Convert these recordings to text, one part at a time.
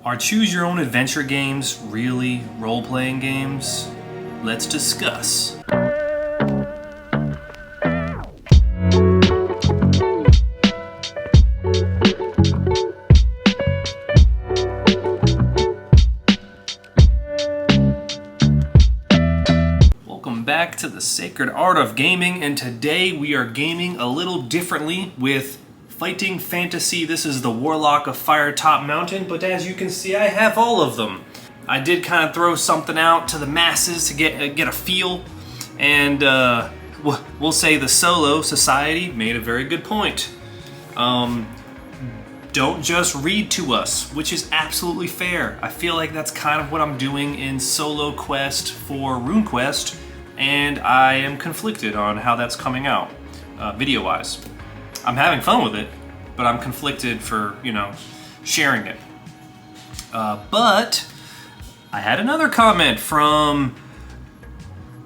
Are choose your own adventure games really role-playing games? Let's discuss. Welcome back to the Sacred Art of Gaming, and today we are gaming a little differently with fighting fantasy. This is the Warlock of Firetop Mountain, but as you can see, I have all of them. I did kind of throw something out to the masses to get a feel, and we'll say the Solo Society made a very good point. Don't just read to us, which is absolutely fair. I feel like that's kind of what I'm doing in Solo Quest for RuneQuest, and I am conflicted on how that's coming out, video-wise. I'm having fun with it, but I'm conflicted for, sharing it. But I had another comment from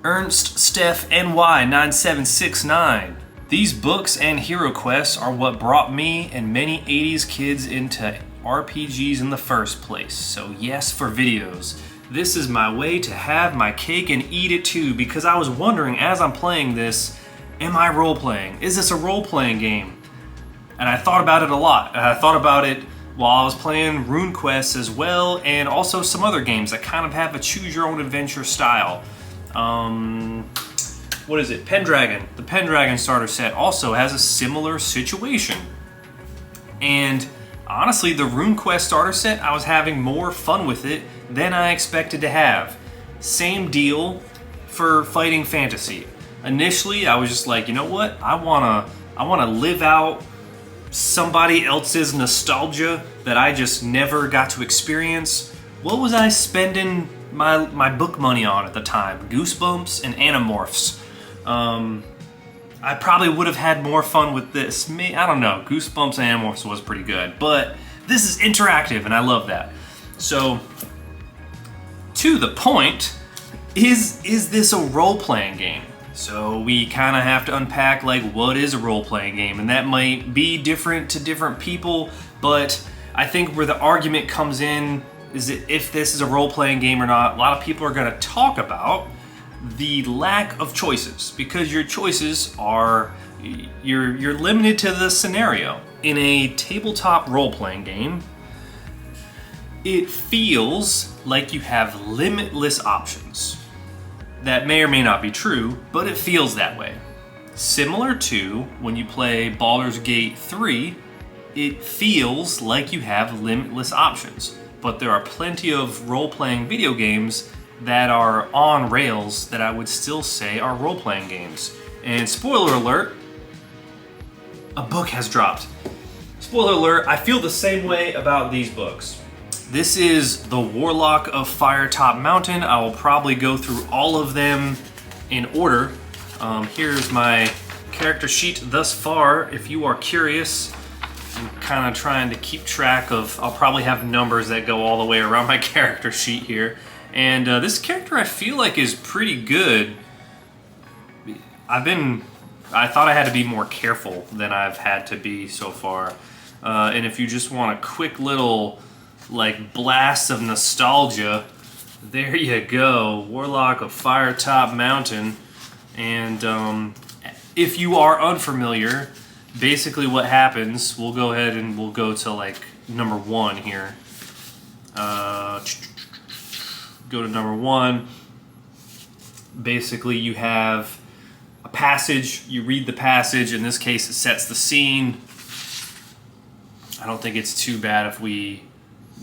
Ernst Steph NY 9769. These books and hero quests are what brought me and many 80s kids into RPGs in the first place. So yes, for videos. This is my way to have my cake and eat it too, because I was wondering as I'm playing this, am I role-playing? Is this a role-playing game? And I thought about it a lot. I thought about it while I was playing RuneQuest as well, and also some other games that kind of have a choose-your-own-adventure style. What is it? Pendragon. The Pendragon starter set also has a similar situation. And honestly, the RuneQuest starter set, I was having more fun with it than I expected to have. Same deal for fighting fantasy. Initially, I was just like, you know what? I wanna live out somebody else's nostalgia that I just never got to experience. What was I spending my book money on at the time? Goosebumps and Animorphs. I probably would have had more fun with this. I don't know. Goosebumps and Animorphs was pretty good, but this is interactive, and I love that. So, to the point, is this a role-playing game? So we kind of have to unpack what is a role-playing game, and that might be different to different people, but I think where the argument comes in is that if this is a role-playing game or not. A lot of people are going to talk about the lack of choices, because your choices are, you're limited to the scenario. In a tabletop role-playing game, it feels like you have limitless options. That may or may not be true, but it feels that way. Similar to when you play Baldur's Gate 3, it feels like you have limitless options. But there are plenty of role-playing video games that are on rails that I would still say are role-playing games. And spoiler alert, a book has dropped. Spoiler alert, I feel the same way about these books. This is the Warlock of Firetop Mountain. I will probably go through all of them in order. Here's my character sheet thus far. If you are curious, I'm kind of trying to keep track of, I'll probably have numbers that go all the way around my character sheet here. And this character I feel like is pretty good. I thought I had to be more careful than I've had to be so far. And if you just want a quick little blast of nostalgia, there you go. Warlock of Firetop Mountain. And if you are unfamiliar, basically what happens, we'll go ahead and we'll go to number 1 here. Go to number 1. Basically you have a passage, you read the passage. In this case it sets the scene. I don't think it's too bad if we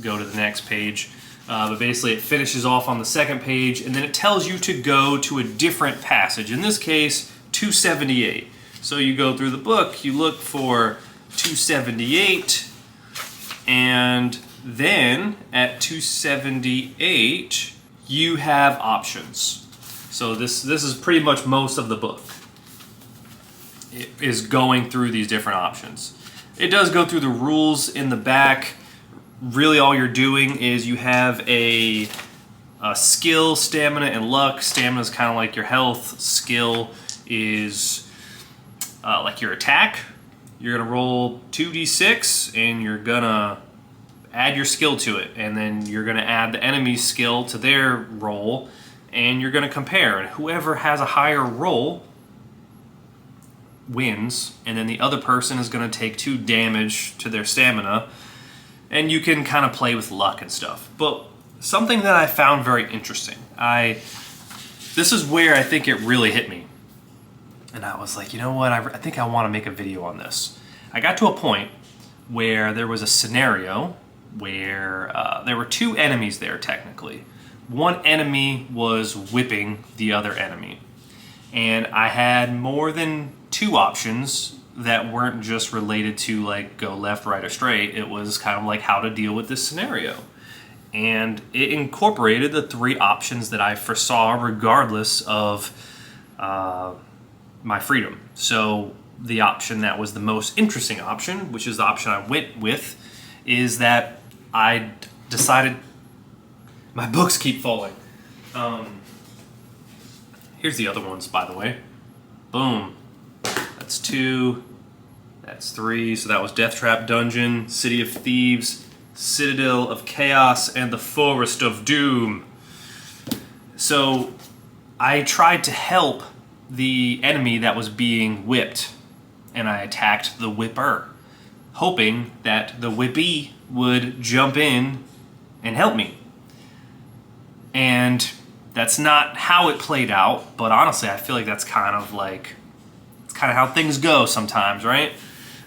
go to the next page, but basically it finishes off on the second page, and then it tells you to go to a different passage. In this case, 278. So you go through the book, you look for 278, and then at 278 you have options. So this is pretty much most of the book. It is going through these different options. It does go through the rules in the back. Really all you're doing is you have a skill, stamina, and luck. Stamina is kind of like your health. Skill is like your attack. You're going to roll 2d6, and you're going to add your skill to it, and then you're going to add the enemy's skill to their roll, and you're going to compare. And whoever has a higher roll wins, and then the other person is going to take 2 damage to their stamina, and you can kind of play with luck and stuff. But something that I found very interesting, this is where I think it really hit me. And I was like, you know what, I think I want to make a video on this. I got to a point where there was a scenario where there were 2 enemies there technically. One enemy was whipping the other enemy. And I had more than 2 options that weren't just related to like go left, right, or straight. It was kind of like how to deal with this scenario. And it incorporated the 3 options that I foresaw regardless of my freedom. So the option that was the most interesting option, which is the option I went with, is that I decided... My books keep falling. Here's the other ones, by the way. Boom. That's 2. That's 3. So that was Death Trap Dungeon, City of Thieves, Citadel of Chaos, and the Forest of Doom. So I tried to help the enemy that was being whipped, and I attacked the whipper, hoping that the whippy would jump in and help me. And that's not how it played out, but honestly, I feel like that's kind of how things go sometimes, right?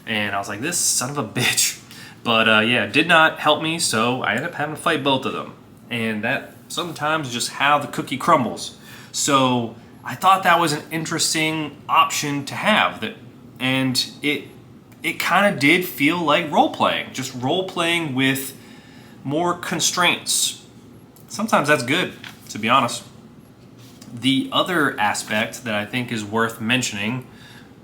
And I was like, this son of a bitch. But yeah, it did not help me, so I ended up having to fight both of them. And that sometimes is just how the cookie crumbles. So I thought that was an interesting option to have. And it kind of did feel like role-playing. Just role-playing with more constraints. Sometimes that's good, to be honest. The other aspect that I think is worth mentioning,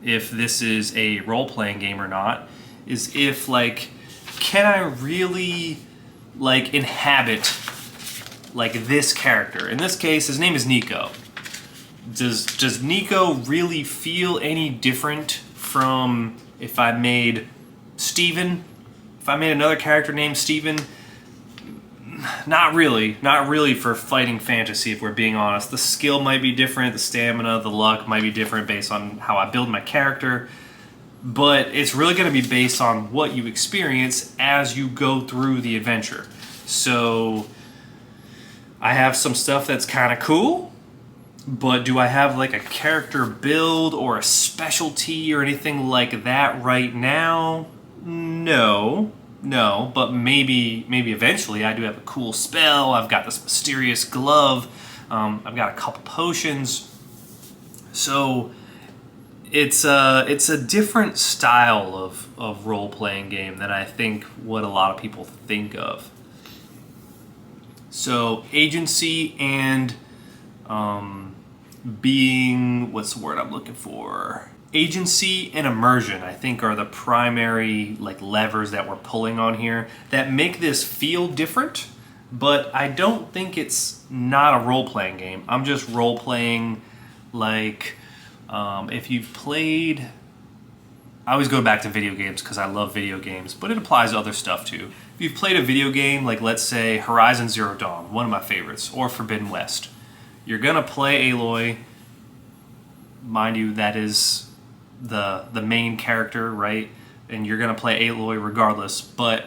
if this is a role-playing game or not, is if, like, can I really, like, inhabit, like, this character? In this case, his name is Nico. Does Nico really feel any different from if I made Steven? If I made another character named Steven? Not really. Not really for fighting fantasy, if we're being honest. The skill might be different, the stamina, the luck might be different based on how I build my character. But it's really going to be based on what you experience as you go through the adventure. So I have some stuff that's kind of cool, but do I have like a character build or a specialty or anything like that right now? No, but maybe eventually. I do have a cool spell. I've got this mysterious glove. I've got a couple potions. So it's a different style of role-playing game than I think what a lot of people think of. So agency and being, what's the word I'm looking for? Agency and immersion, I think, are the primary like levers that we're pulling on here that make this feel different, but I don't think it's not a role-playing game. I'm just role-playing like, if you've played, I always go back to video games because I love video games, but it applies to other stuff too. If you've played a video game, like let's say Horizon Zero Dawn, one of my favorites, or Forbidden West, you're gonna play Aloy. Mind you, that is the main character, right? And you're gonna play Aloy regardless, but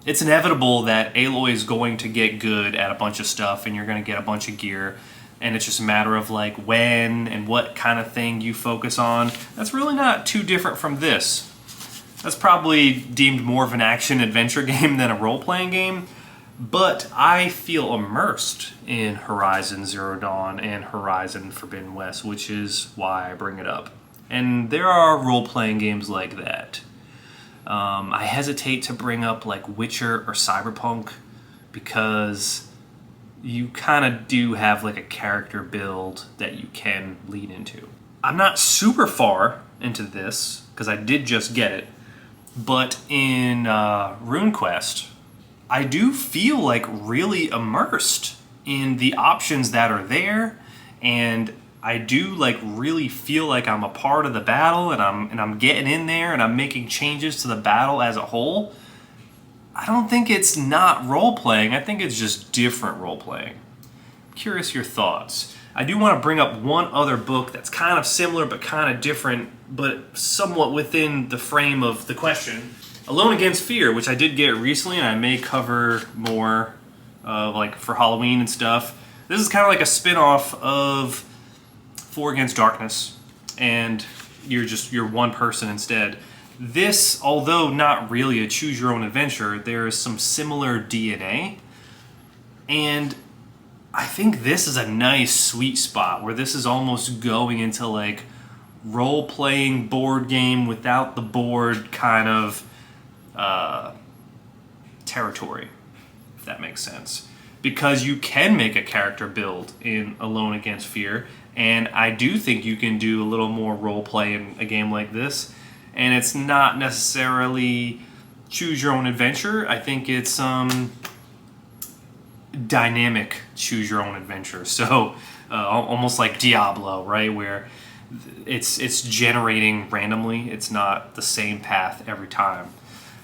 it's inevitable that Aloy is going to get good at a bunch of stuff and you're gonna get a bunch of gear, and it's just a matter of like when and what kind of thing you focus on. That's really not too different from this. That's probably deemed more of an action-adventure game than a role-playing game, but I feel immersed in Horizon Zero Dawn and Horizon Forbidden West, which is why I bring it up. And there are role-playing games like that. I hesitate to bring up like Witcher or Cyberpunk because you kind of do have like a character build that you can lean into. I'm not super far into this because I did just get it, but in RuneQuest, I do feel like really immersed in the options that are there, and I do like really feel like I'm a part of the battle, and I'm getting in there and I'm making changes to the battle as a whole. I don't think it's not role-playing. I think it's just different role-playing. Curious your thoughts. I do want to bring up one other book that's kind of similar but kind of different, but somewhat within the frame of the question. Alone Against Fear, which I did get recently, and I may cover more like for Halloween and stuff. This is kind of like a spin-off of Four Against Darkness, and you're one person instead. This, although not really a choose your own adventure, there is some similar DNA, and I think this is a nice sweet spot where this is almost going into like role-playing board game without the board kind of territory, if that makes sense. Because you can make a character build in Alone Against Fear, and I do think you can do a little more role-play in a game like this, and it's not necessarily choose your own adventure. I think it's dynamic choose your own adventure, so almost like Diablo, right, where it's generating randomly. It's not the same path every time.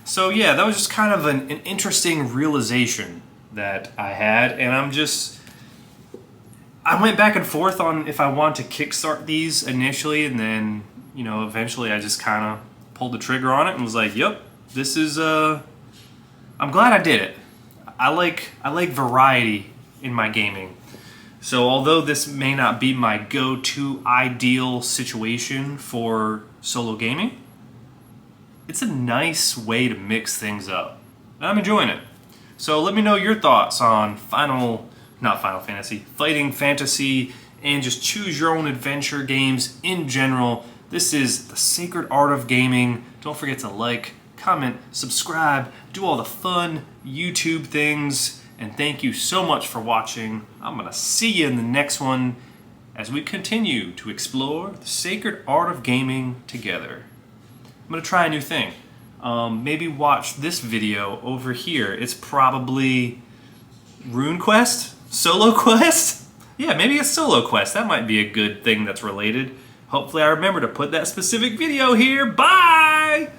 So yeah, that was just kind of an interesting realization that I had, and I went back and forth on if I want to kickstart these initially, and then eventually I just kind of pulled the trigger on it and was like, yep, this is I'm glad I did it. I like variety in my gaming. So although this may not be my go-to ideal situation for solo gaming, it's a nice way to mix things up. I'm enjoying it. So let me know your thoughts on Fighting Fantasy, and just choose your own adventure games in general. This is the sacred art of gaming. Don't forget to like, comment, subscribe, do all the fun YouTube things, and thank you so much for watching. I'm gonna see you in the next one as we continue to explore the sacred art of gaming together. I'm gonna try a new thing. Maybe watch this video over here. It's probably RuneQuest? Solo Quest? Yeah, maybe a Solo Quest. That might be a good thing that's related. Hopefully I remember to put that specific video here. Bye!